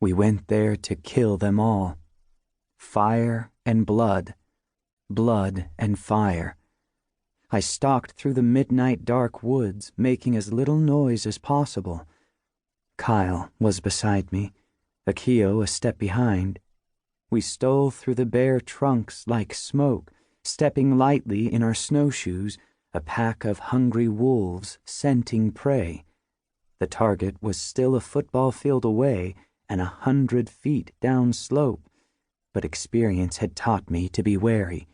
We went there to kill them all. Fire and blood, blood and fire. I stalked through the midnight dark woods, making as little noise as possible. Kyle was beside me, Akio a step behind. We stole through the bare trunks like smoke, stepping lightly in our snowshoes, a pack of hungry wolves scenting prey. The target was still a football field away and 100 feet down slope, but experience had taught me to be wary.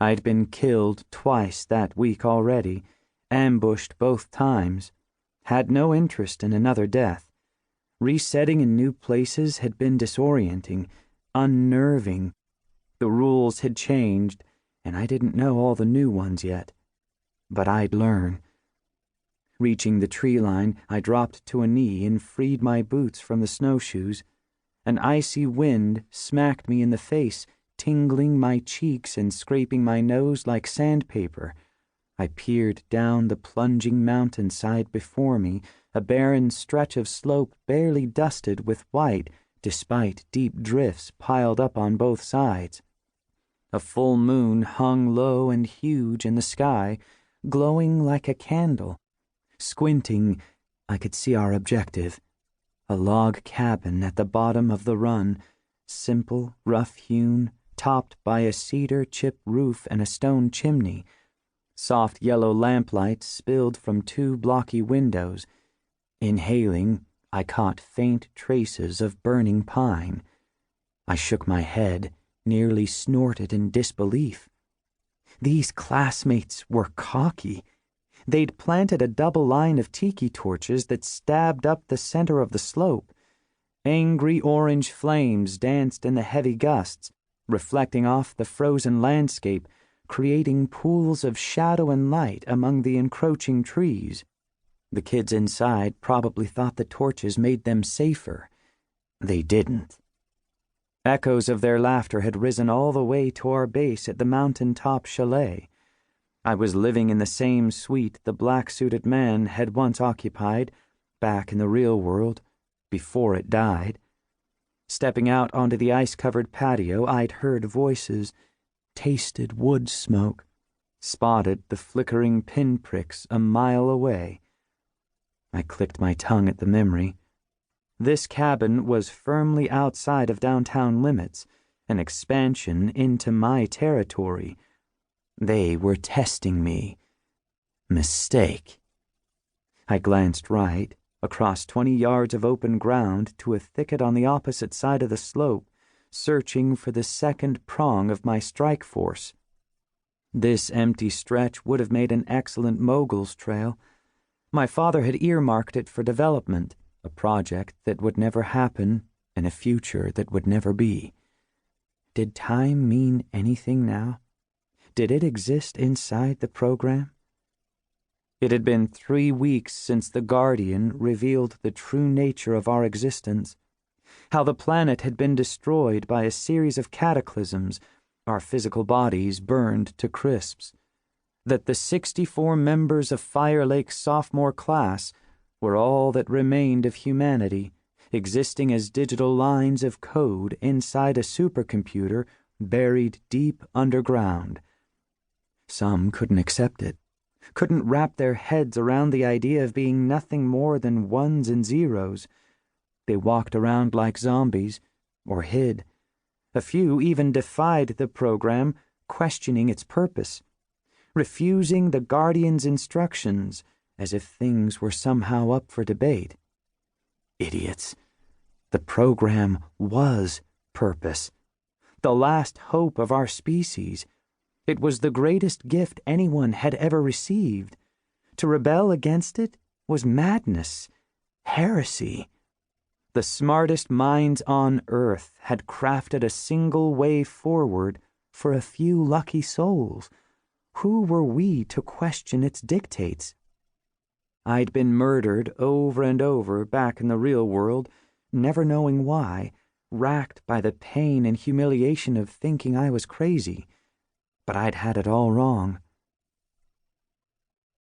I'd been killed twice that week already, ambushed both times, had no interest in another death. Resetting in new places had been disorienting, unnerving. The rules had changed, and I didn't know all the new ones yet. But I'd learn. Reaching the tree line, I dropped to a knee and freed my boots from the snowshoes. An icy wind smacked me in the face, tingling my cheeks and scraping my nose like sandpaper. I peered down the plunging mountainside before me, a barren stretch of slope barely dusted with white, despite deep drifts piled up on both sides. A full moon hung low and huge in the sky, glowing like a candle. Squinting, I could see our objective. A log cabin at the bottom of the run, simple, rough-hewn, topped by a cedar chip roof and a stone chimney. Soft yellow lamplight spilled from 2 blocky windows. Inhaling, I caught faint traces of burning pine. I shook my head, nearly snorted in disbelief. These classmates were cocky. They'd planted a double line of tiki torches that stabbed up the center of the slope. Angry orange flames danced in the heavy gusts, reflecting off the frozen landscape, creating pools of shadow and light among the encroaching trees. The kids inside probably thought the torches made them safer. They didn't. Echoes of their laughter had risen all the way to our base at the mountain-top chalet. I was living in the same suite the black-suited man had once occupied, back in the real world, before it died. Stepping out onto the ice-covered patio, I'd heard voices, tasted wood smoke, spotted the flickering pinpricks a mile away. I clicked my tongue at the memory. This cabin was firmly outside of downtown limits, an expansion into my territory. They were testing me. Mistake. I glanced right, across 20 yards of open ground to a thicket on the opposite side of the slope, searching for the second prong of my strike force. This empty stretch would have made an excellent mogul's trail. My father had earmarked it for development, a project that would never happen and a future that would never be. Did time mean anything now? Did it exist inside the program? It had been 3 weeks since the Guardian revealed the true nature of our existence, how the planet had been destroyed by a series of cataclysms, our physical bodies burned to crisps, that the 64 members of Fire Lake's sophomore class were all that remained of humanity, existing as digital lines of code inside a supercomputer buried deep underground. Some couldn't accept it, couldn't wrap their heads around the idea of being nothing more than ones and zeros. They walked around like zombies, or hid. A few even defied the program, questioning its purpose, refusing the Guardian's instructions as if things were somehow up for debate. Idiots. The program was purpose, the last hope of our species. It was the greatest gift anyone had ever received. To rebel against it was madness, heresy. The smartest minds on Earth had crafted a single way forward for a few lucky souls. Who were we to question its dictates? I'd been murdered over and over back in the real world, never knowing why, racked by the pain and humiliation of thinking I was crazy. But I'd had it all wrong.